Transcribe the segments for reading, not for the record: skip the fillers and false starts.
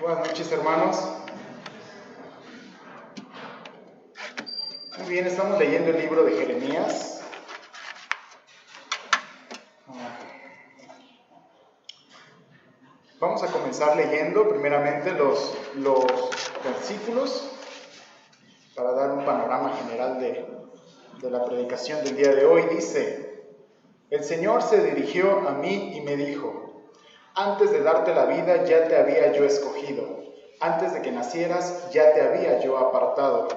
Buenas noches, hermanos. Muy bien, estamos leyendo el libro de Jeremías. Vamos a comenzar leyendo primeramente los versículos para dar un panorama general de la predicación del día de hoy. Dice: el Señor se dirigió a mí y me dijo: antes de darte la vida ya te había yo escogido, antes de que nacieras ya te había yo apartado,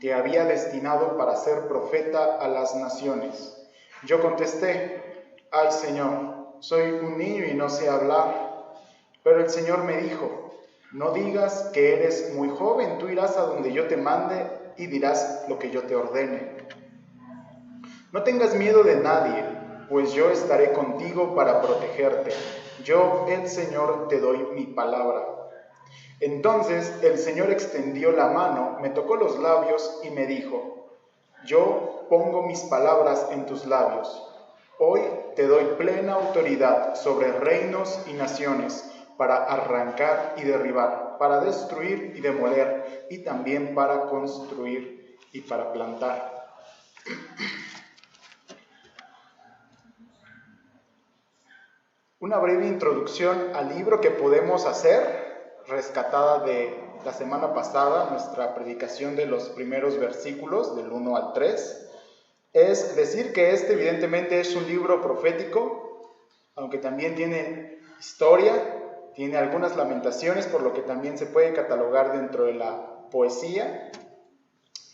te había destinado para ser profeta a las naciones. Yo contesté: ay Señor, soy un niño y no sé hablar. Pero el Señor me dijo: no digas que eres muy joven, tú irás a donde yo te mande y dirás lo que yo te ordene. No tengas miedo de nadie, pues yo estaré contigo para protegerte. Yo, el Señor, te doy mi palabra. Entonces el Señor extendió la mano, me tocó los labios y me dijo: yo pongo mis palabras en tus labios. Hoy te doy plena autoridad sobre reinos y naciones, para arrancar y derribar, para destruir y demoler, y también para construir y para plantar. Una breve introducción al libro que podemos hacer, rescatada de la semana pasada, nuestra predicación de los primeros versículos, del 1 al 3, es decir que este evidentemente es un libro profético, aunque también tiene historia, tiene algunas lamentaciones, por lo que también se puede catalogar dentro de la poesía.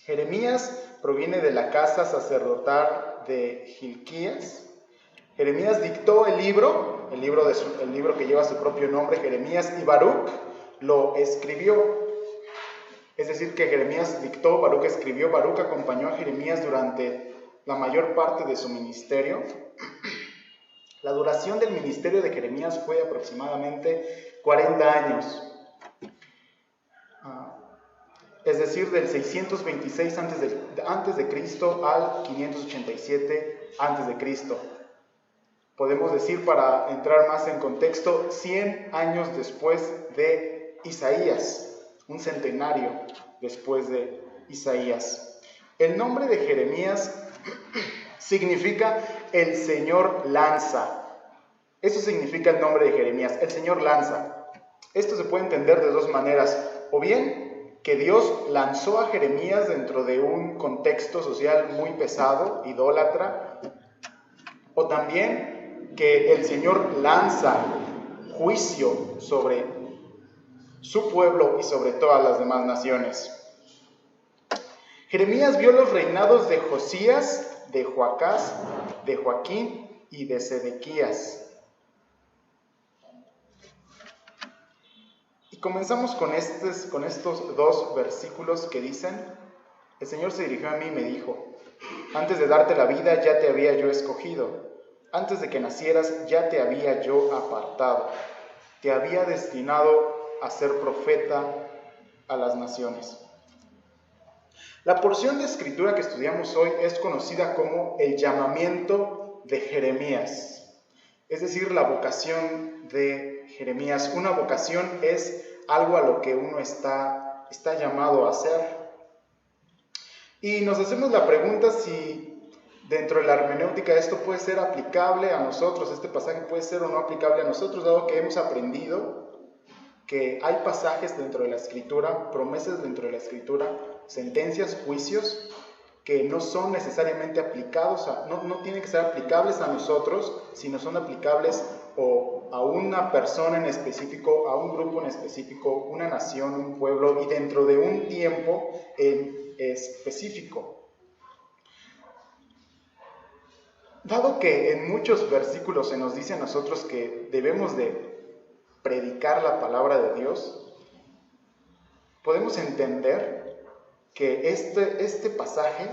Jeremías proviene de la casa sacerdotal de Hilquías. Jeremías dictó el libro que lleva su propio nombre, Jeremías, y Baruc lo escribió. Es decir, que Jeremías dictó, Baruc escribió, Baruc acompañó a Jeremías durante la mayor parte de su ministerio. La duración del ministerio de Jeremías fue aproximadamente 40 años. Es decir, del 626 antes de Cristo al 587 antes de Cristo. Podemos decir, para entrar más en contexto, 100 años después de Isaías, un centenario después de Isaías. El nombre de Jeremías significa el Señor lanza. Eso significa el nombre de Jeremías, el Señor lanza. Esto se puede entender de dos maneras: o bien que Dios lanzó a Jeremías dentro de un contexto social muy pesado, idólatra, o también que el Señor lanza juicio sobre su pueblo y sobre todas las demás naciones. Jeremías vio los reinados de Josías, de Joacás, de Joaquín y de Sedequías. Y comenzamos con estos dos versículos que dicen: el Señor se dirigió a mí y me dijo: antes de darte la vida ya te había yo escogido, antes de que nacieras ya te había yo apartado, te había destinado a ser profeta a las naciones. La porción de escritura que estudiamos hoy es conocida como el llamamiento de Jeremías, es decir, la vocación de Jeremías. Una vocación es algo a lo que uno está llamado a hacer. Y nos hacemos la pregunta si dentro de la hermenéutica esto puede ser aplicable a nosotros, este pasaje puede ser o no aplicable a nosotros, dado que hemos aprendido que hay pasajes dentro de la Escritura, promesas dentro de la Escritura, sentencias, juicios, que no son necesariamente aplicados, no tienen que ser aplicables a nosotros, sino son aplicables o a una persona en específico, a un grupo en específico, una nación, un pueblo, y dentro de un tiempo en específico. Dado que en muchos versículos se nos dice a nosotros que debemos de predicar la palabra de Dios, podemos entender que este pasaje,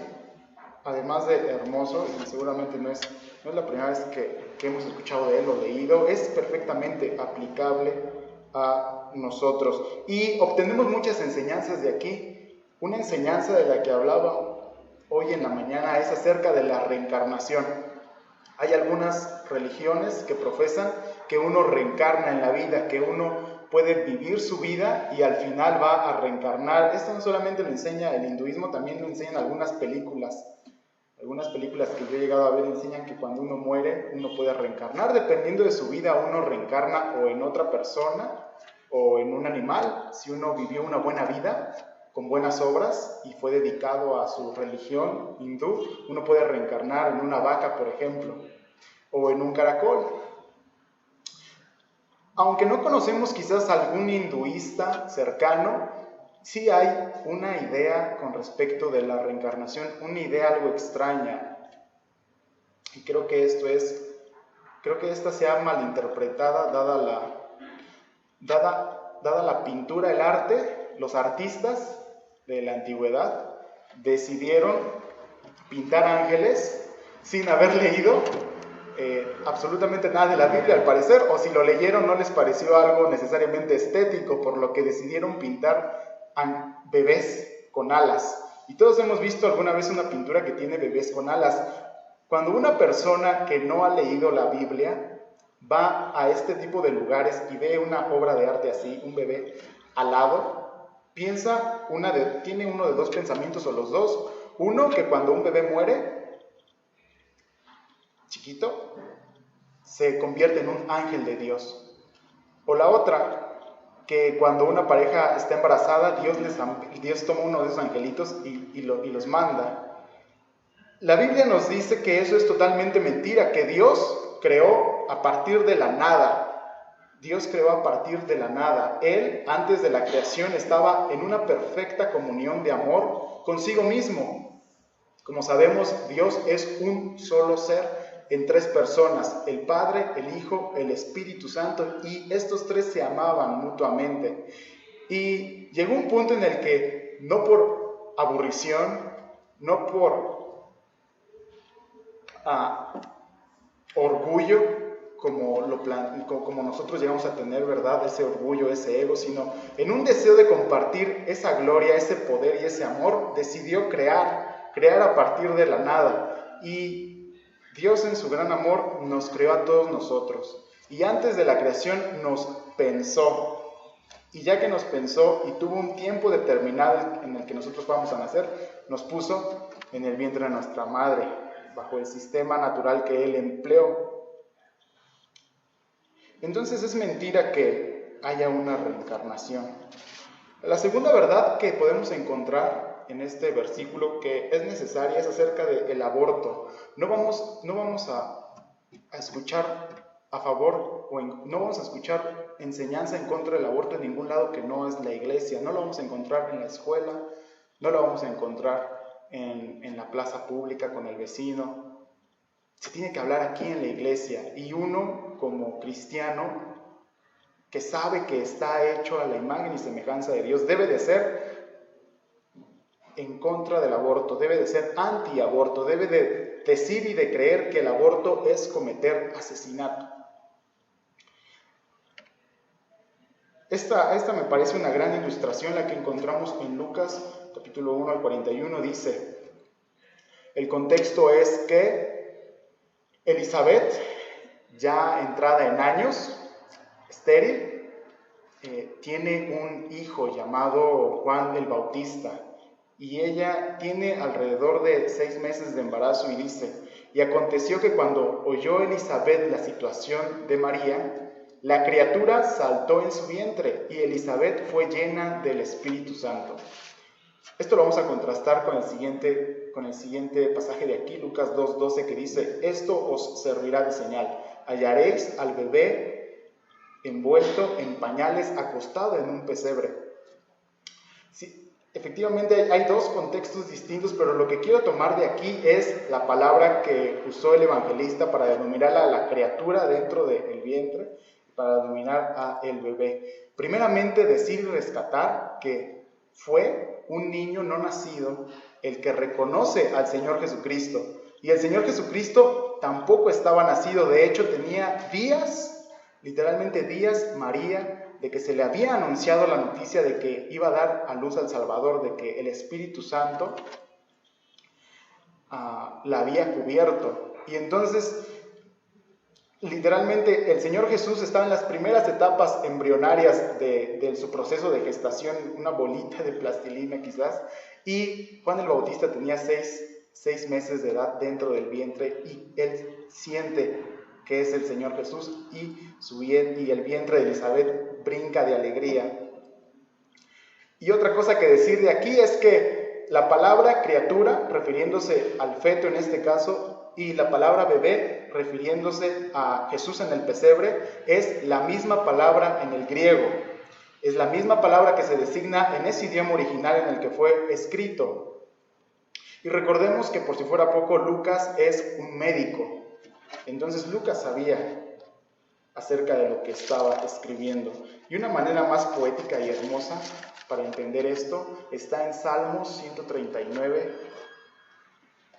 además de hermoso, y seguramente no es la primera vez que hemos escuchado de él o leído, es perfectamente aplicable a nosotros. Y obtenemos muchas enseñanzas de aquí. Una enseñanza de la que hablaba hoy en la mañana es acerca de la reencarnación. Hay algunas religiones que profesan que uno reencarna en la vida, que uno puede vivir su vida y al final va a reencarnar. Esto no solamente lo enseña el hinduismo, también lo enseñan algunas películas. Algunas películas que yo he llegado a ver enseñan que cuando uno muere, uno puede reencarnar. Dependiendo de su vida, uno reencarna o en otra persona o en un animal. Si uno vivió una buena vida, con buenas obras, y fue dedicado a su religión hindú, uno puede reencarnar en una vaca, por ejemplo, o en un caracol. Aunque no conocemos quizás algún hinduista cercano, sí hay una idea con respecto de la reencarnación, una idea algo extraña. Y creo que esta sea malinterpretada dada la pintura, el arte. Los artistas de la antigüedad decidieron pintar ángeles sin haber leído absolutamente nada de la Biblia, al parecer, o si lo leyeron no les pareció algo necesariamente estético, por lo que decidieron pintar bebés con alas. Y todos hemos visto alguna vez una pintura que tiene bebés con alas. Cuando una persona que no ha leído la Biblia va a este tipo de lugares y ve una obra de arte así, un bebé alado, tiene uno de dos pensamientos o los dos. Uno, que cuando un bebé muere, chiquito, se convierte en un ángel de Dios. O la otra, que cuando una pareja está embarazada, Dios toma uno de esos angelitos y los manda. La Biblia nos dice que eso es totalmente mentira, que Dios creó a partir de la nada. Dios creó a partir de la nada. Él, antes de la creación, estaba en una perfecta comunión de amor consigo mismo. Como sabemos, Dios es un solo ser en tres personas, el Padre, el Hijo, el Espíritu Santo, y estos tres se amaban mutuamente. Y llegó un punto en el que, no por aburrición, no por orgullo, como nosotros llegamos a tener, ¿verdad? Ese orgullo, ese ego, sino en un deseo de compartir esa gloria, ese poder y ese amor, decidió crear a partir de la nada. Y Dios en su gran amor nos creó a todos nosotros. Y antes de la creación nos pensó. Y ya que nos pensó y tuvo un tiempo determinado en el que nosotros vamos a nacer, nos puso en el vientre de nuestra madre, bajo el sistema natural que Él empleó. Entonces es mentira que haya una reencarnación. La segunda verdad que podemos encontrar en este versículo que es necesaria es acerca del aborto. No vamos a escuchar a favor no vamos a escuchar enseñanza en contra del aborto en ningún lado que no es la iglesia. No lo vamos a encontrar en la escuela, no lo vamos a encontrar en la plaza pública con el vecino. Se tiene que hablar aquí en la iglesia, y uno como cristiano que sabe que está hecho a la imagen y semejanza de Dios debe de ser en contra del aborto, debe de ser antiaborto, debe de decir y de creer que el aborto es cometer asesinato. Esta me parece una gran ilustración, la que encontramos en Lucas capítulo 1 al 41. Dice, el contexto es que Elizabeth, ya entrada en años, estéril, tiene un hijo llamado Juan el Bautista, y ella tiene alrededor de 6 meses de embarazo, y dice, y aconteció que cuando oyó Elizabeth la situación de María, la criatura saltó en su vientre, y Elizabeth fue llena del Espíritu Santo. Esto lo vamos a contrastar con el siguiente pasaje de aquí, Lucas 2:12, que dice, esto os servirá de señal, hallaréis al bebé envuelto en pañales, acostado en un pesebre. Sí, efectivamente hay dos contextos distintos, pero lo que quiero tomar de aquí es la palabra que usó el evangelista para denominar a la criatura dentro del vientre, para denominar a el bebé. Primeramente, decir y rescatar que fue un niño no nacido el que reconoce al Señor Jesucristo. Y el Señor Jesucristo tampoco estaba nacido. De hecho, tenía días, literalmente días, María, de que se le había anunciado la noticia de que iba a dar a luz al Salvador, de que el Espíritu Santo la había cubierto. Y entonces literalmente el Señor Jesús estaba en las primeras etapas embrionarias de su proceso de gestación, una bolita de plastilina quizás, y Juan el Bautista tenía seis meses de edad dentro del vientre, y él siente que es el Señor Jesús, y el vientre de Elizabeth brinca de alegría. Y otra cosa que decir de aquí es que la palabra criatura, refiriéndose al feto en este caso, y la palabra bebé, refiriéndose a Jesús en el pesebre, es la misma palabra en el griego. Es la misma palabra que se designa en ese idioma original en el que fue escrito. Y recordemos que, por si fuera poco, Lucas es un médico. Entonces Lucas sabía acerca de lo que estaba escribiendo. Y una manera más poética y hermosa para entender esto está en Salmos 139.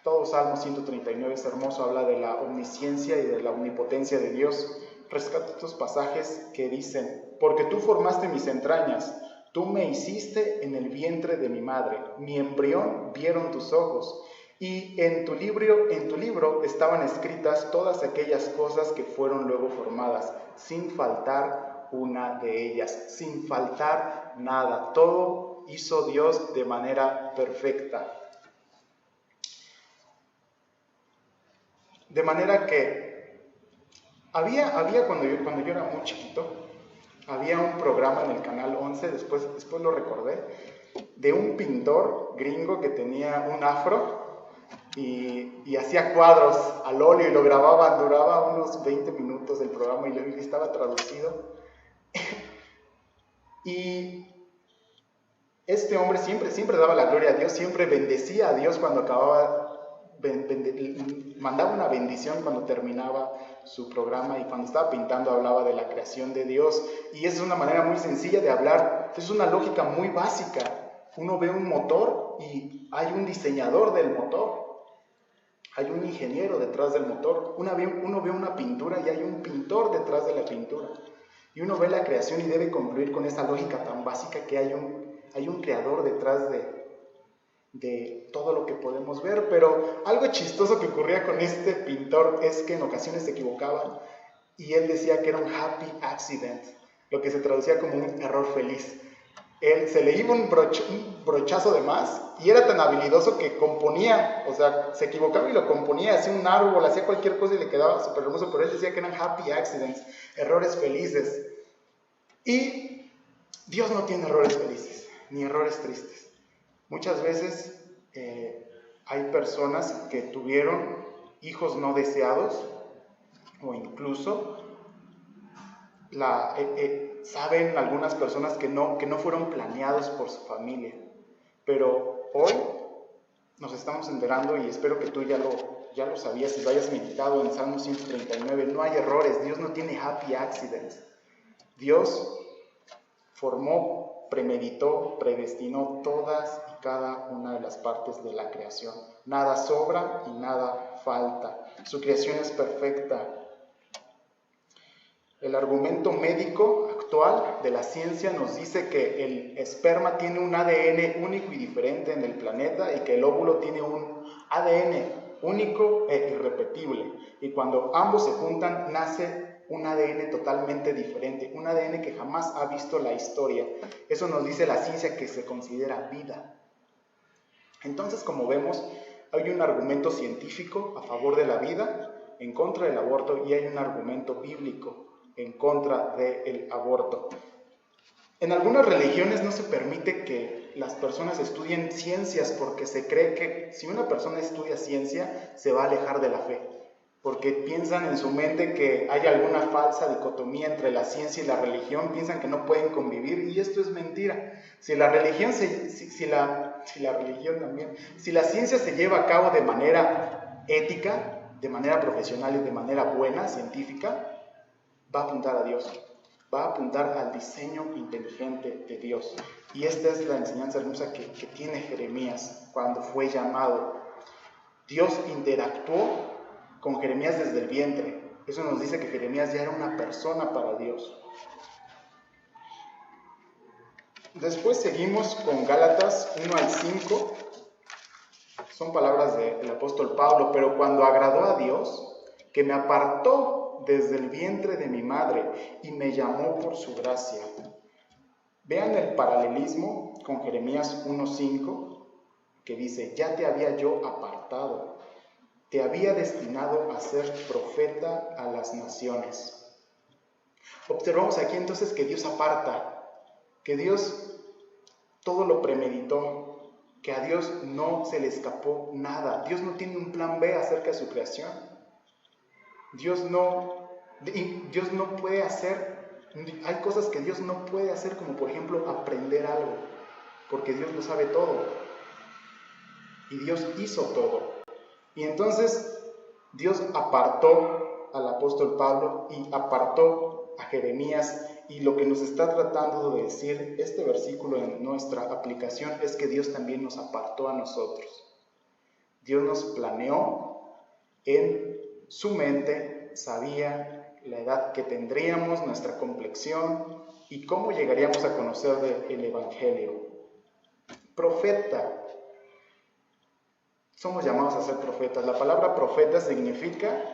Todo Salmo 139 es hermoso, habla de la omnisciencia y de la omnipotencia de Dios. Rescato estos pasajes que dicen: porque tú formaste mis entrañas, tú me hiciste en el vientre de mi madre, mi embrión vieron tus ojos, y en tu libro estaban escritas todas aquellas cosas que fueron luego formadas, sin faltar una de ellas, sin faltar nada. Todo hizo Dios de manera perfecta. De manera que había cuando yo era muy chiquito, había un programa en el Canal 11, después lo recordé, de un pintor gringo que tenía un afro y hacía cuadros al óleo y lo grababa, duraba unos 20 minutos el programa y estaba traducido. Y este hombre siempre daba la gloria a Dios, siempre bendecía a Dios cuando acababa, mandaba una bendición cuando terminaba su programa, y cuando estaba pintando hablaba de la creación de Dios. Y es una manera muy sencilla de hablar, es una lógica muy básica. Uno ve un motor y hay un diseñador del motor, hay un ingeniero detrás del motor. Uno ve una pintura y hay un pintor detrás de la pintura. Y uno ve la creación y debe concluir con esa lógica tan básica que hay un creador detrás de todo lo que podemos ver. Pero algo chistoso que ocurría con este pintor es que en ocasiones se equivocaban y él decía que era un happy accident, lo que se traducía como un error feliz. Él se le iba un brochazo de más y era tan habilidoso que componía, o sea, se equivocaba y lo componía, hacía un árbol, hacía cualquier cosa y le quedaba súper hermoso, pero él decía que eran happy accidents, errores felices. Y Dios no tiene errores felices, ni errores tristes. Muchas veces hay personas que tuvieron hijos no deseados, o incluso saben algunas personas que no fueron planeados por su familia. Pero hoy nos estamos enterando, y espero que tú ya lo sabías y lo hayas meditado en Salmo 139, no hay errores, Dios no tiene happy accidents. Dios formó, premeditó, predestinó todas y cada una de las partes de la creación. Nada sobra y nada falta. Su creación es perfecta. El argumento médico actual de la ciencia nos dice que el esperma tiene un ADN único y diferente en el planeta, y que el óvulo tiene un ADN único e irrepetible. Y cuando ambos se juntan, nace un ADN totalmente diferente, un ADN que jamás ha visto la historia. Eso nos dice la ciencia, que se considera vida. Entonces, como vemos, hay un argumento científico a favor de la vida, en contra del aborto, y hay un argumento bíblico en contra del aborto. En algunas religiones no se permite que las personas estudien ciencias, porque se cree que si una persona estudia ciencia se va a alejar de la fe, porque piensan en su mente que hay alguna falsa dicotomía entre la ciencia y la religión, piensan que no pueden convivir, y esto es mentira. Si la ciencia se lleva a cabo de manera ética, de manera profesional y de manera buena, científica, va a apuntar a Dios, va a apuntar al diseño inteligente de Dios. Y esta es la enseñanza hermosa que tiene Jeremías cuando fue llamado. Dios interactuó con Jeremías desde el vientre. Eso nos dice que Jeremías ya era una persona para Dios. Después seguimos con Gálatas 1 al 5. Son palabras del apóstol Pablo. Pero cuando agradó a Dios, que me apartó desde el vientre de mi madre y me llamó por su gracia. Vean el paralelismo con Jeremías 1:5, que dice, ya te había yo apartado, te había destinado a ser profeta a las naciones. Observamos aquí entonces que Dios aparta, que Dios todo lo premeditó, que a Dios no se le escapó nada. Dios no tiene un plan B acerca de su creación. Dios no puede hacer, hay cosas que Dios no puede hacer, como por ejemplo aprender algo, porque Dios lo sabe todo. Y Dios hizo todo. Y entonces Dios apartó al apóstol Pablo y apartó a Jeremías. Y lo que nos está tratando de decir este versículo en nuestra aplicación es que Dios también nos apartó a nosotros. Dios nos planeó en su mente, sabía la edad que tendríamos, nuestra complexión y cómo llegaríamos a conocer el Evangelio. Profeta. Somos llamados a ser profetas. La palabra profeta significa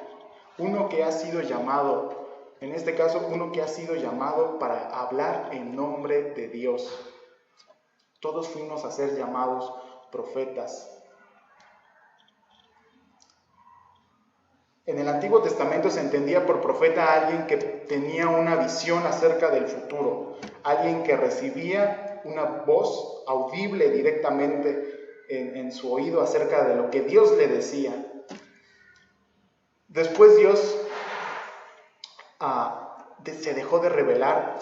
uno que ha sido llamado, en este caso uno que ha sido llamado para hablar en nombre de Dios. Todos fuimos a ser llamados profetas. En el Antiguo Testamento se entendía por profeta a alguien que tenía una visión acerca del futuro, alguien que recibía una voz audible directamente en su oído acerca de lo que Dios le decía. Después Dios se dejó de revelar,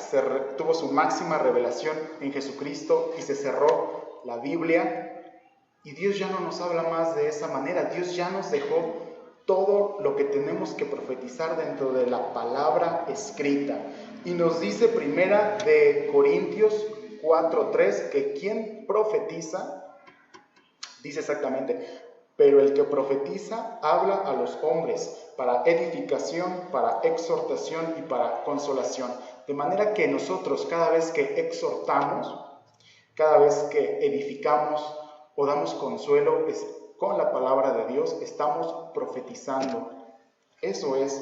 tuvo su máxima revelación en Jesucristo y se cerró la Biblia. Y Dios ya no nos habla más de esa manera. Dios ya nos dejó todo lo que tenemos que profetizar dentro de la palabra escrita. Y nos dice Primera de Corintios 4:3 que quien profetiza, dice exactamente, pero el que profetiza habla a los hombres para edificación, para exhortación y para consolación. De manera que nosotros cada vez que exhortamos, cada vez que edificamos o damos consuelo con la palabra de Dios, estamos profetizando. Eso es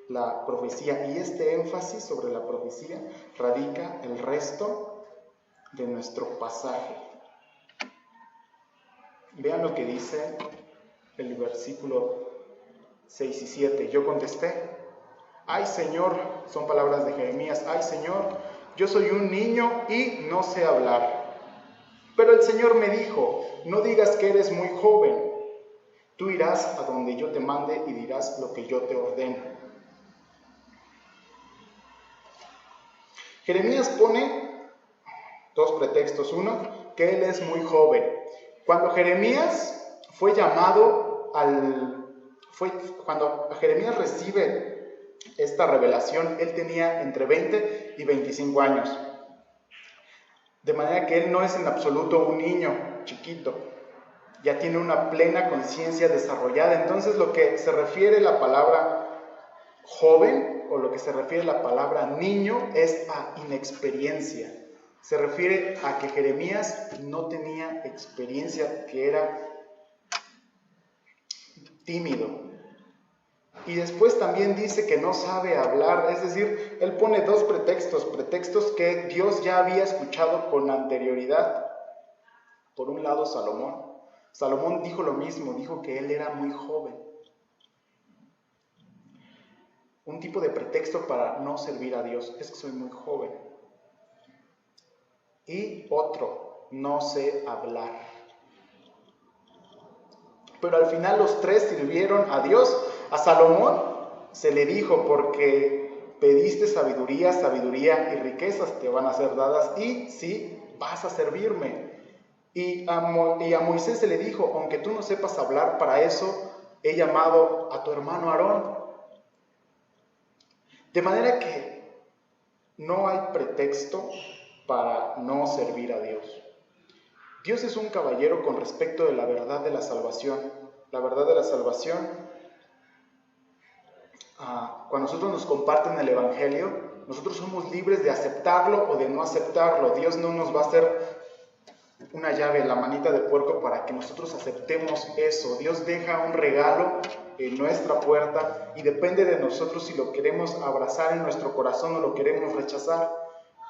la profecía, y este énfasis sobre la profecía radica el resto de nuestro pasaje. Vean lo que dice el versículo 6 y 7. Yo contesté, ay Señor, son palabras de Jeremías, ay Señor, yo soy un niño y no sé hablar. Pero el Señor me dijo, no digas que eres muy joven, tú irás a donde yo te mande y dirás lo que yo te ordeno. Jeremías pone dos pretextos. Uno, que él es muy joven. Cuando Jeremías fue llamado cuando Jeremías recibe esta revelación, él tenía entre 20 y 25 años. De manera que él no es en absoluto un niño chiquito, ya tiene una plena conciencia desarrollada. Entonces lo que se refiere a la palabra joven o lo que se refiere a la palabra niño es a inexperiencia. Se refiere a que Jeremías no tenía experiencia, que era tímido. Y después también dice que no sabe hablar, es decir, él pone dos pretextos que Dios ya había escuchado con anterioridad. Por un lado, Salomón dijo lo mismo, dijo que él era muy joven. Un tipo de pretexto para no servir a Dios es que soy muy joven. Y otro, no sé hablar. Pero al final los tres sirvieron a Dios. A Salomón se le dijo, porque pediste sabiduría y riquezas te van a ser dadas, y sí, vas a servirme. Y a Moisés se le dijo, aunque tú no sepas hablar, para eso he llamado a tu hermano Aarón. De manera que no hay pretexto para no servir a Dios. Dios es un caballero con respecto de la verdad de la salvación. La verdad de la salvación, cuando nosotros nos comparten el Evangelio, nosotros somos libres de aceptarlo o de no aceptarlo. Dios no nos va a hacer una llave, la manita de puerco, para que nosotros aceptemos eso. Dios deja un regalo en nuestra puerta y depende de nosotros si lo queremos abrazar en nuestro corazón o lo queremos rechazar.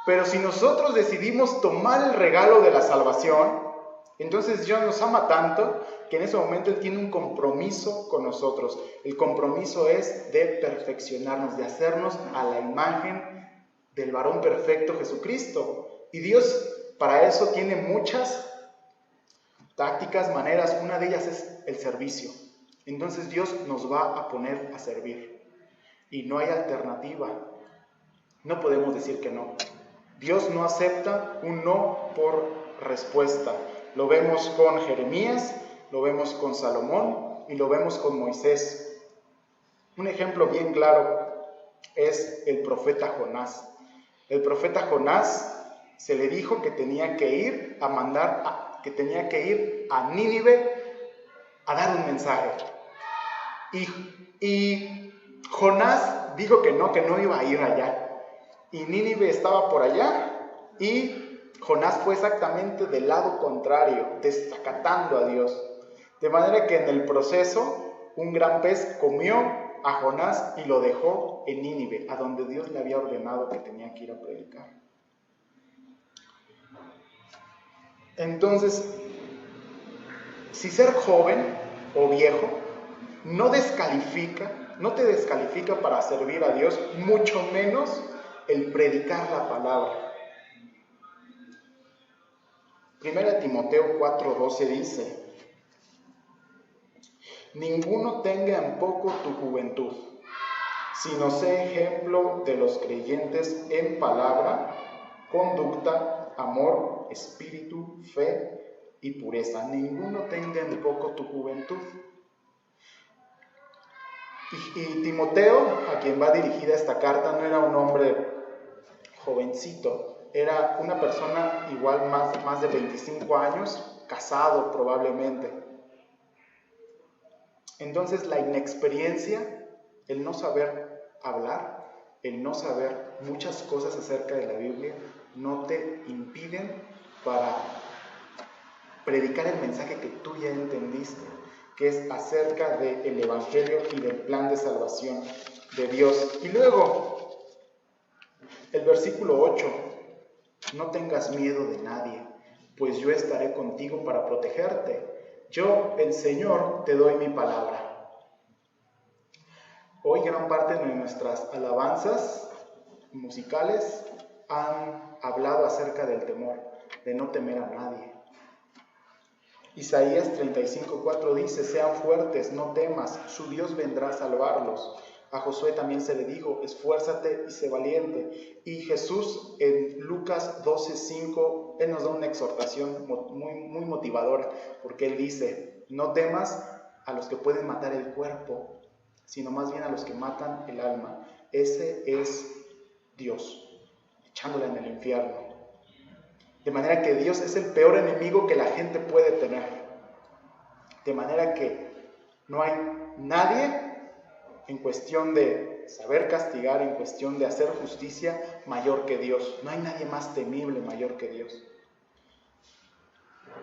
Pero si nosotros decidimos tomar el regalo de la salvación, entonces Dios nos ama tanto que en ese momento Él tiene un compromiso con nosotros. El compromiso es de perfeccionarnos, de hacernos a la imagen del varón perfecto Jesucristo. Y Dios para eso tiene muchas tácticas, maneras. Una de ellas es el servicio. Entonces Dios nos va a poner a servir. Y no hay alternativa. No podemos decir que no. Dios no acepta un no por respuesta. Lo vemos con Jeremías, lo vemos con Salomón y lo vemos con Moisés. Un ejemplo bien claro es el profeta Jonás. El profeta Jonás se le dijo que tenía que ir a Nínive a dar un mensaje. Y Jonás dijo que no iba a ir allá. Y Nínive estaba por allá y Jonás fue exactamente del lado contrario, desacatando a Dios. De manera que en el proceso un gran pez comió a Jonás y lo dejó en Nínive, a donde Dios le había ordenado que tenía que ir a predicar. Entonces, si ser joven o viejo no te descalifica para servir a Dios, mucho menos el predicar la palabra. 1 Timoteo 4:12 dice: ninguno tenga en poco tu juventud, sino sé ejemplo de los creyentes en palabra, conducta, amor, espíritu, fe y pureza. Ninguno tenga en poco tu juventud. Y Timoteo, a quien va dirigida esta carta, no era un hombre jovencito, era una persona igual más de 25 años, casado probablemente. Entonces la inexperiencia, el no saber hablar, el no saber muchas cosas acerca de la Biblia, no te impiden para predicar el mensaje que tú ya entendiste, que es acerca del Evangelio y del plan de salvación de Dios. Y luego, el versículo 8, no tengas miedo de nadie, pues yo estaré contigo para protegerte. Yo, el Señor, te doy mi palabra. Hoy gran parte de nuestras alabanzas musicales han hablado acerca del temor, de no temer a nadie. Isaías 35:4 dice: sean fuertes, no temas, su Dios vendrá a salvarlos. A Josué también se le dijo: esfuérzate y sé valiente. Y Jesús en Lucas 12:5, Él nos da una exhortación muy motivadora, porque Él dice: no temas a los que pueden matar el cuerpo, sino más bien a los que matan el alma. Ese es Dios, echándola en el infierno. De manera que Dios es el peor enemigo que la gente puede tener. De manera que no hay nadie en cuestión de saber castigar, en cuestión de hacer justicia, mayor que Dios. No hay nadie más temible mayor que Dios.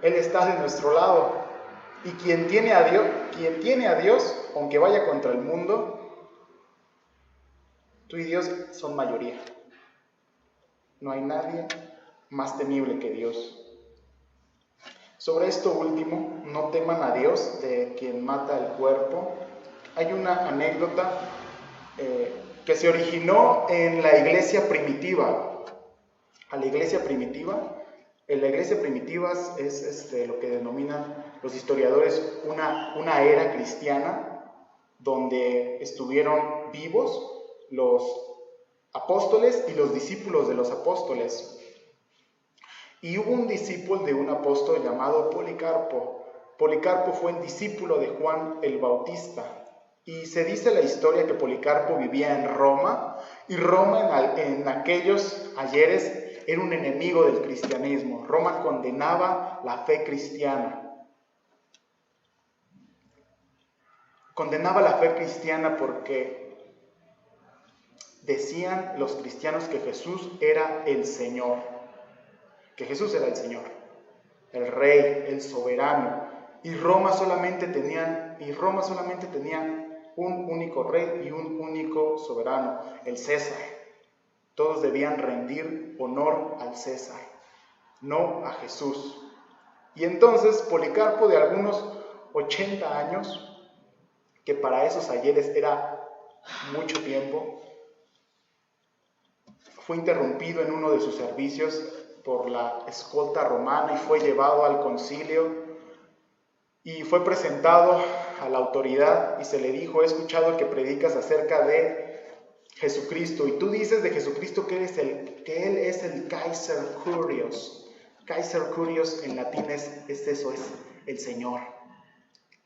Él está de nuestro lado. Y quien tiene a Dios, aunque vaya contra el mundo, tú y Dios son mayoría. No hay nadie más temible que Dios. Sobre esto último, no teman a Dios de quien mata el cuerpo. Hay una anécdota que se originó en la iglesia primitiva. En la iglesia primitiva es lo que denominan los historiadores una era cristiana, donde estuvieron vivos los apóstoles y los discípulos de los apóstoles. Y hubo un discípulo de un apóstol llamado Policarpo. Policarpo fue el discípulo de Juan el Bautista. Y se dice la historia que Policarpo vivía en Roma, y Roma en aquellos ayeres era un enemigo del cristianismo. Roma condenaba la fe cristiana. Condenaba la fe cristiana porque decían los cristianos que Jesús era el Señor. Que Jesús era el Señor, el Rey, el soberano, y Roma solamente tenía un único rey y un único soberano, el César. Todos debían rendir honor al César, no a Jesús. Y entonces Policarpo, de algunos 80 años, que para esos ayeres era mucho tiempo, fue interrumpido en uno de sus servicios por la escolta romana y fue llevado al concilio y fue presentado a la autoridad y se le dijo: he escuchado que predicas acerca de Jesucristo y tú dices de Jesucristo que Él es el Kaiser Curios. Kaiser Curios en latín es eso, es el Señor.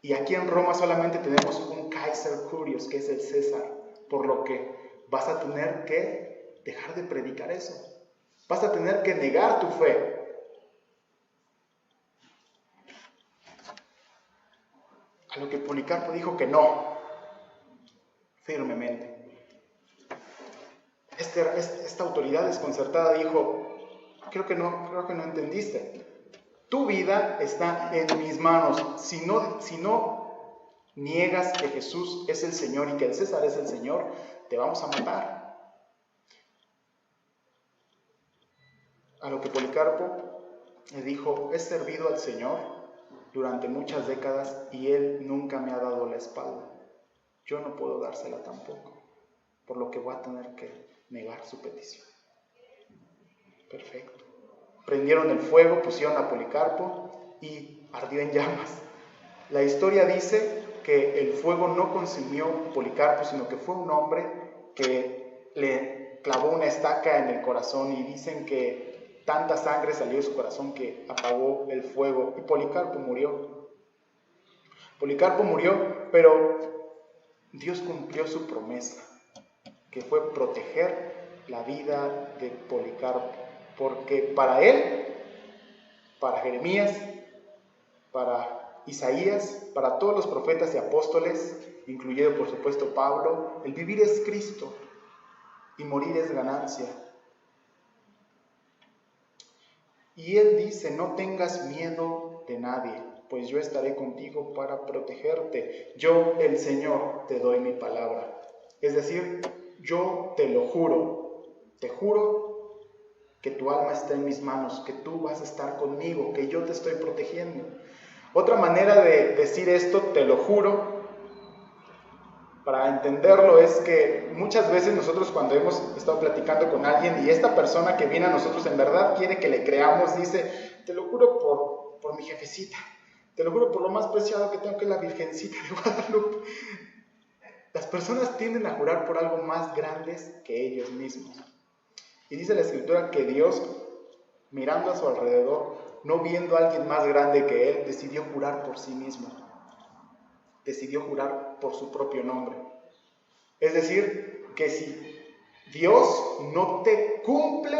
Y aquí en Roma solamente tenemos un Kaiser Curios, que es el César, por lo que vas a tener que dejar de predicar eso. Vas a tener que negar tu fe. A lo que Policarpo dijo que no, firmemente. Esta autoridad desconcertada dijo: creo que no entendiste. Tu vida está en mis manos. Si no niegas que Jesús es el Señor y que el César es el Señor, te vamos a matar. A lo que Policarpo le dijo: he servido al Señor durante muchas décadas y Él nunca me ha dado la espalda. Yo no puedo dársela tampoco, por lo que voy a tener que negar su petición. Perfecto. Prendieron el fuego, pusieron a Policarpo y ardió en llamas. La historia dice que el fuego no consumió Policarpo, sino que fue un hombre que le clavó una estaca en el corazón y dicen que tanta sangre salió de su corazón que apagó el fuego y Policarpo murió. Policarpo murió, pero Dios cumplió su promesa, que fue proteger la vida de Policarpo, porque para él, para Jeremías, para Isaías, para todos los profetas y apóstoles, incluido por supuesto Pablo, el vivir es Cristo y morir es ganancia. Y él dice: no tengas miedo de nadie, pues yo estaré contigo para protegerte. Yo, el Señor, te doy mi palabra. Es decir, yo te lo juro, te juro que tu alma está en mis manos, que tú vas a estar conmigo, que yo te estoy protegiendo. Otra manera de decir esto, te lo juro, para entenderlo, es que muchas veces nosotros cuando hemos estado platicando con alguien y esta persona que viene a nosotros en verdad quiere que le creamos, dice: te lo juro por mi jefecita, te lo juro por lo más preciado que tengo, que es la Virgencita de Guadalupe. Las personas tienden a jurar por algo más grandes que ellos mismos. Y dice la Escritura que Dios, mirando a su alrededor, no viendo a alguien más grande que Él, decidió jurar por sí mismo. Decidió jurar por su propio nombre. Es decir, que si Dios no te cumple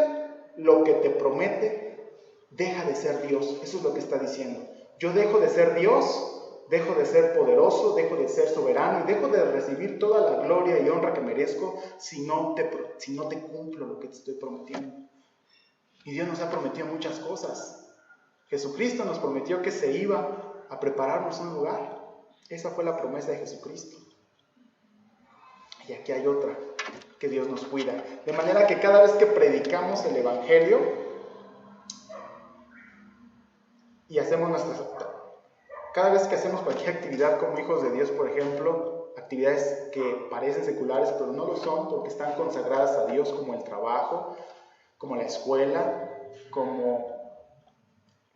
lo que te promete, deja de ser Dios. Eso es lo que está diciendo. Yo dejo de ser Dios, dejo de ser poderoso, dejo de ser soberano y dejo de recibir toda la gloria y honra que merezco si no te cumplo lo que te estoy prometiendo. Y Dios nos ha prometido muchas cosas. Jesucristo nos prometió que se iba a prepararnos un lugar. Esa fue la promesa de Jesucristo. Y aquí hay otra, que Dios nos cuida. De manera que cada vez que predicamos el Evangelio y cada vez que hacemos cualquier actividad como hijos de Dios, por ejemplo, actividades que parecen seculares pero no lo son porque están consagradas a Dios, como el trabajo, como la escuela, como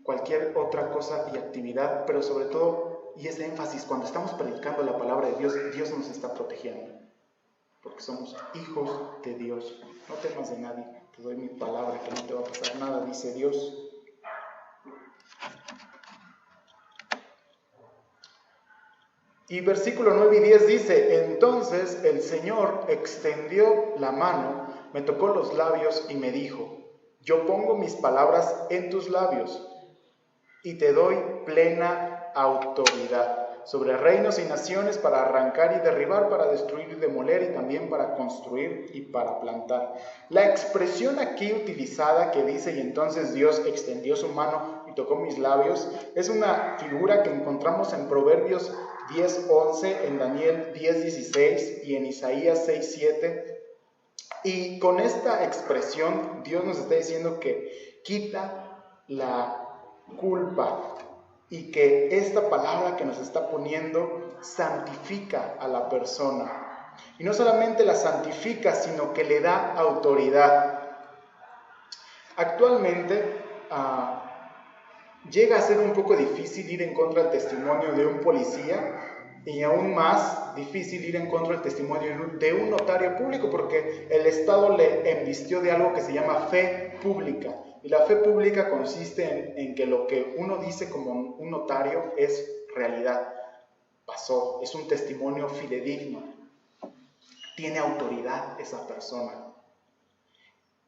cualquier otra cosa y actividad, pero sobre todo, y ese énfasis, cuando estamos predicando la palabra de Dios, Dios nos está protegiendo, porque somos hijos de Dios. No temas de nadie, te doy mi palabra que no te va a pasar nada, dice Dios. Y versículo 9 y 10 dice: entonces el Señor extendió la mano, me tocó los labios y me dijo: yo pongo mis palabras en tus labios y te doy plena autoridad sobre reinos y naciones para arrancar y derribar, para destruir y demoler y también para construir y para plantar. La expresión aquí utilizada que dice: y entonces Dios extendió su mano y tocó mis labios, es una figura que encontramos en Proverbios 10:11, en Daniel 10:16 y en Isaías 6:7. Y con esta expresión Dios nos está diciendo que quita la culpa y que esta palabra que nos está poniendo santifica a la persona. Y no solamente la santifica, sino que le da autoridad. Actualmente llega a ser un poco difícil ir en contra del testimonio de un policía y aún más difícil ir en contra del testimonio de un notario público, porque el Estado le embistió de algo que se llama fe pública. Y la fe pública consiste en que lo que uno dice como un notario es realidad, pasó, es un testimonio fidedigno, tiene autoridad esa persona.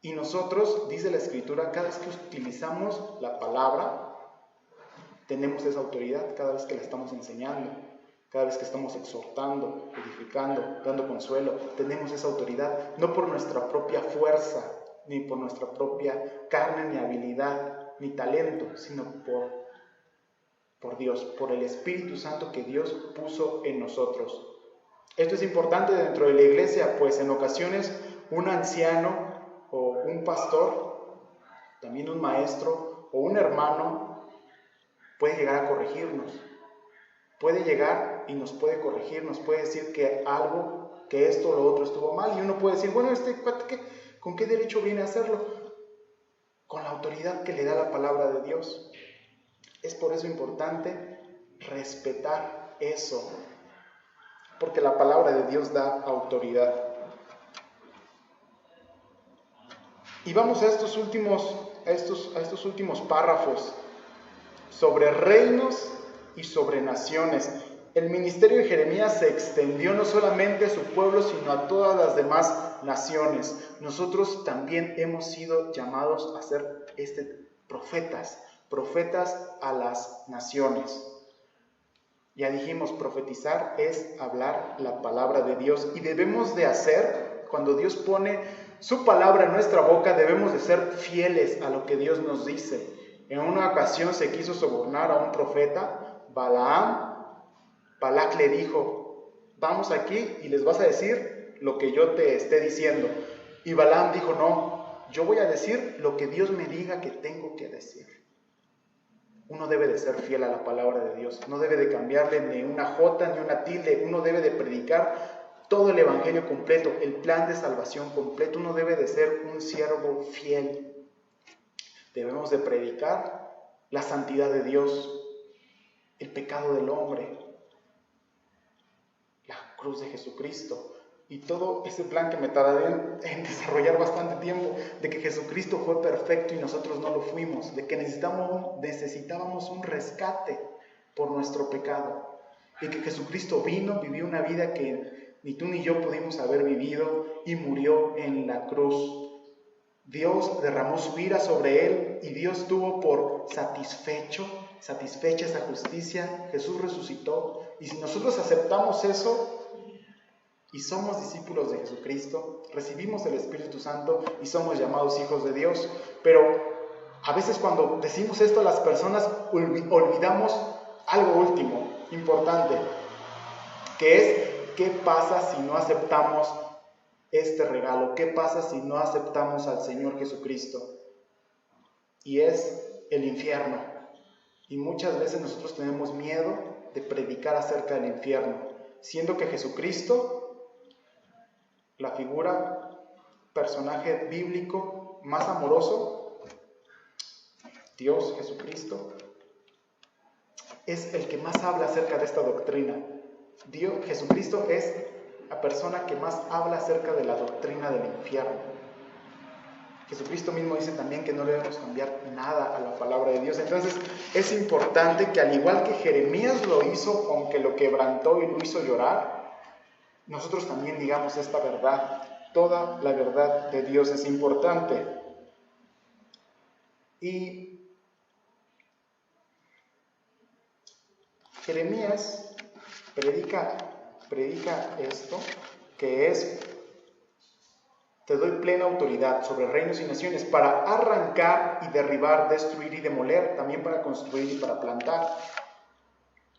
Y nosotros, dice la Escritura, cada vez que utilizamos la palabra, tenemos esa autoridad cada vez que la estamos enseñando, cada vez que estamos exhortando, edificando, dando consuelo, tenemos esa autoridad, no por nuestra propia fuerza, ni por nuestra propia carne, ni habilidad, ni talento, sino por Dios, por el Espíritu Santo que Dios puso en nosotros. Esto es importante dentro de la iglesia, pues en ocasiones un anciano o un pastor, también un maestro o un hermano puede llegar a corregirnos, puede llegar y nos puede corregir, nos puede decir que algo, que esto o lo otro estuvo mal, y uno puede decir, bueno, ¿con qué derecho viene a hacerlo? Con la autoridad que le da la palabra de Dios. Es por eso importante respetar eso, porque la palabra de Dios da autoridad. Y vamos a estos últimos párrafos sobre reinos y sobre naciones. El ministerio de Jeremías se extendió no solamente a su pueblo, sino a todas las demás naciones. Nosotros también hemos sido llamados a ser profetas a las naciones. Ya dijimos, profetizar es hablar la palabra de Dios, y debemos de hacer, cuando Dios pone su palabra en nuestra boca, debemos de ser fieles a lo que Dios nos dice. En una ocasión se quiso sobornar a un profeta, Balac le dijo, vamos aquí y les vas a decir lo que yo te esté diciendo. Y Balaam dijo, no, yo voy a decir lo que Dios me diga que tengo que decir. Uno debe de ser fiel a la palabra de Dios, no debe de cambiarle ni una jota ni una tilde, uno debe de predicar todo el evangelio completo, el plan de salvación completo, uno debe de ser un siervo fiel. Debemos de predicar la santidad de Dios, el pecado del hombre, la cruz de Jesucristo y todo ese plan que me tardé en desarrollar bastante tiempo, de que Jesucristo fue perfecto y nosotros no lo fuimos, de que necesitábamos un rescate por nuestro pecado, y que Jesucristo vino, vivió una vida que ni tú ni yo pudimos haber vivido y murió en la cruz. Dios derramó su ira sobre él y Dios tuvo por satisfecha esa justicia. Jesús resucitó, y si nosotros aceptamos eso y somos discípulos de Jesucristo, recibimos el Espíritu Santo y somos llamados hijos de Dios. Pero a veces cuando decimos esto a las personas olvidamos algo último, importante, que es ¿qué pasa si no aceptamos este regalo? ¿Qué pasa si no aceptamos al Señor Jesucristo? Y es el infierno. Y muchas veces nosotros tenemos miedo de predicar acerca del infierno, siendo que Jesucristo, la figura, personaje bíblico más amoroso, Dios Jesucristo, es el que más habla acerca de esta doctrina. Jesucristo es la persona que más habla acerca de la doctrina del infierno. Jesucristo mismo dice también que no debemos cambiar nada a la palabra de Dios. Entonces es importante que, al igual que Jeremías lo hizo, aunque lo quebrantó y lo hizo llorar, nosotros también digamos esta verdad. Toda la verdad de Dios es importante. Y Jeremías predica esto, que es: te doy plena autoridad sobre reinos y naciones para arrancar y derribar, destruir y demoler, también para construir y para plantar.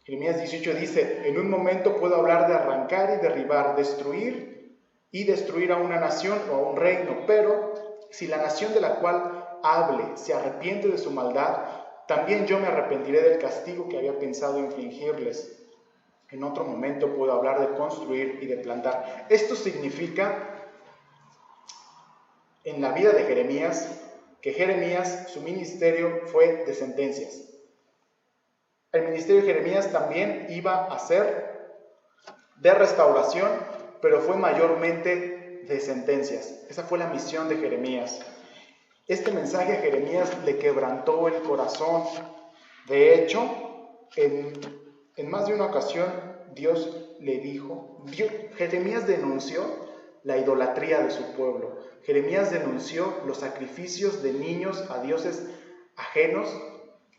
Jeremías 18 dice, en un momento puedo hablar de arrancar y derribar, destruir a una nación o a un reino, pero si la nación de la cual hable se arrepiente de su maldad, también yo me arrepentiré del castigo que había pensado infligirles. En otro momento puedo hablar de construir y de plantar. Esto significa, en la vida de Jeremías, que Jeremías, su ministerio fue de sentencias. El ministerio de Jeremías también iba a ser de restauración, pero fue mayormente de sentencias. Esa fue la misión de Jeremías. Este mensaje a Jeremías le quebrantó el corazón. De hecho, en más de una ocasión, Dios le dijo, Jeremías denunció la idolatría de su pueblo. Jeremías denunció los sacrificios de niños a dioses ajenos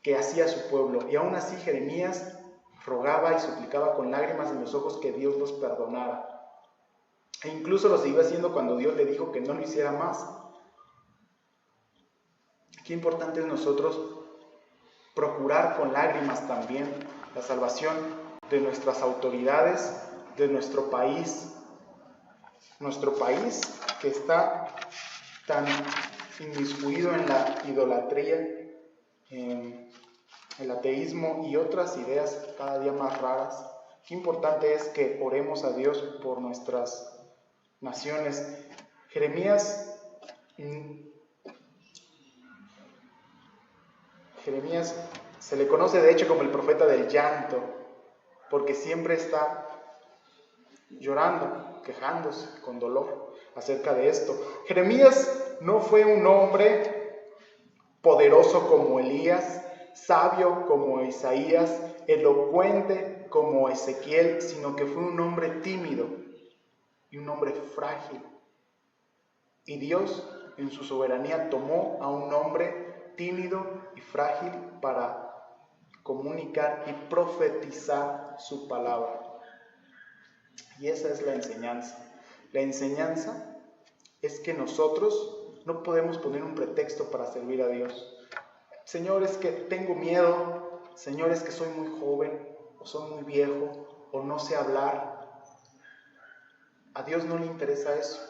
que hacía su pueblo. Y aún así Jeremías rogaba y suplicaba con lágrimas en los ojos que Dios los perdonara. E incluso lo siguió haciendo cuando Dios le dijo que no lo hiciera más. Qué importante es nosotros procurar con lágrimas también la salvación de nuestras autoridades, de nuestro país. Nuestro país que está tan inmiscuido en la idolatría, en el ateísmo y otras ideas cada día más raras. Qué importante es que oremos a Dios por nuestras naciones. Jeremías se le conoce de hecho como el profeta del llanto, porque siempre está llorando, quejándose con dolor acerca de esto. Jeremías no fue un hombre poderoso como Elías, sabio como Isaías, elocuente como Ezequiel, sino que fue un hombre tímido y un hombre frágil. Y Dios, en su soberanía, tomó a un hombre tímido y frágil para comunicar y profetizar su palabra. Y esa es la enseñanza. La enseñanza es que nosotros no podemos poner un pretexto para servir a Dios. Señor, es que tengo miedo. Señor, es que soy muy joven o soy muy viejo o no sé hablar. A Dios no le interesa eso.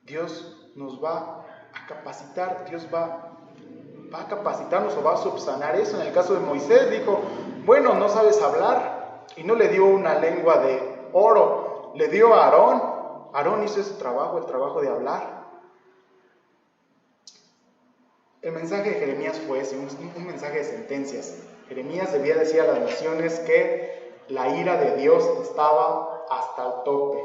Dios nos va a capacitar, Dios va a capacitarnos o va a subsanar eso. En el caso de Moisés dijo, bueno, no sabes hablar, y no le dio una lengua de oro, le dio a Aarón. Aarón hizo ese trabajo, el trabajo de hablar. El mensaje de Jeremías fue ese, un mensaje de sentencias. Jeremías debía decir a las naciones que la ira de Dios estaba hasta el tope,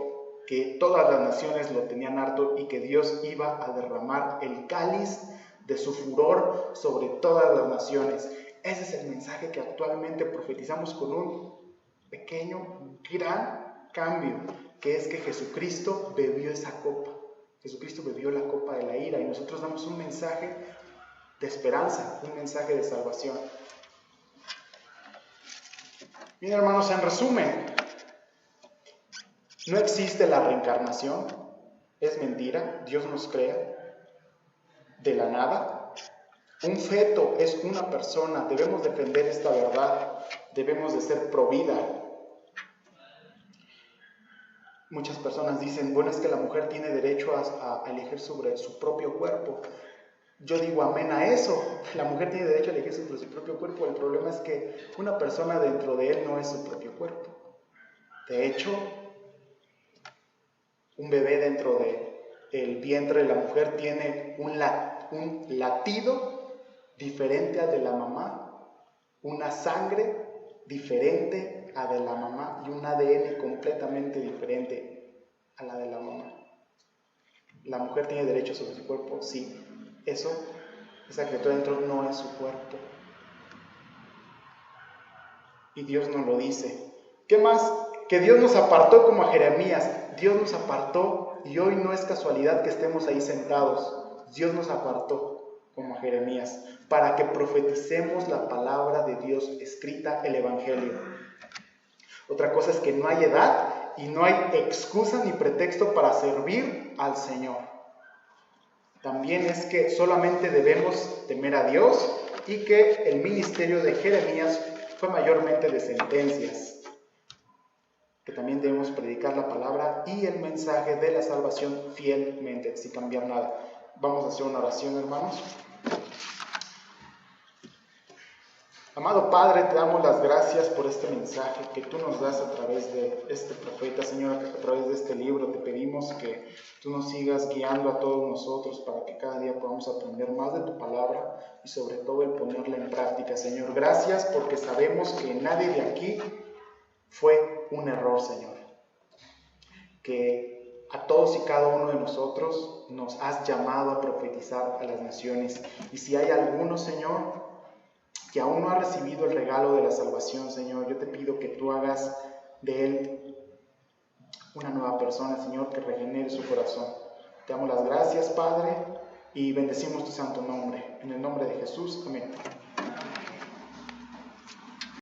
que todas las naciones lo tenían harto y que Dios iba a derramar el cáliz de su furor sobre todas las naciones. Ese es el mensaje que actualmente profetizamos con un pequeño, gran cambio, que es que Jesucristo bebió esa copa. Jesucristo bebió la copa de la ira y nosotros damos un mensaje de esperanza, un mensaje de salvación. Bien, hermanos, en resumen, no existe la reencarnación, es mentira, Dios nos crea de la nada. Un feto es una persona, debemos defender esta verdad, debemos de ser pro vida. Muchas personas dicen, bueno, es que la mujer tiene derecho a elegir sobre su propio cuerpo. Yo digo amén a eso, la mujer tiene derecho a elegir sobre su propio cuerpo. El problema es que una persona dentro de él no es su propio cuerpo. De hecho, un bebé dentro del vientre de la mujer tiene un latido diferente al de la mamá, una sangre diferente a de la mamá y un ADN completamente diferente a la de la mamá. ¿La mujer tiene derecho sobre su cuerpo? Sí. Esa criatura dentro no es su cuerpo. Y Dios nos lo dice. ¿Qué más? Que Dios nos apartó como a Jeremías. Dios nos apartó y hoy no es casualidad que estemos ahí sentados. Dios nos apartó como a Jeremías para que profeticemos la palabra de Dios escrita, el Evangelio. Otra cosa es que no hay edad y no hay excusa ni pretexto para servir al Señor. También es que solamente debemos temer a Dios y que el ministerio de Jeremías fue mayormente de sentencias, que también debemos predicar la palabra y el mensaje de la salvación fielmente, sin cambiar nada. Vamos a hacer una oración, hermanos. Amado Padre, te damos las gracias por este mensaje que tú nos das a través de este profeta, Señor, a través de este libro. Te pedimos que tú nos sigas guiando a todos nosotros para que cada día podamos aprender más de tu palabra y sobre todo el ponerla en práctica, Señor. Gracias porque sabemos que nadie de aquí fue un error, Señor. Que a todos y cada uno de nosotros nos has llamado a profetizar a las naciones. Y si hay alguno, Señor, que aún no ha recibido el regalo de la salvación, Señor, yo te pido que tú hagas de él una nueva persona, Señor, que regenere su corazón. Te damos las gracias, Padre, y bendecimos tu santo nombre. En el nombre de Jesús, amén.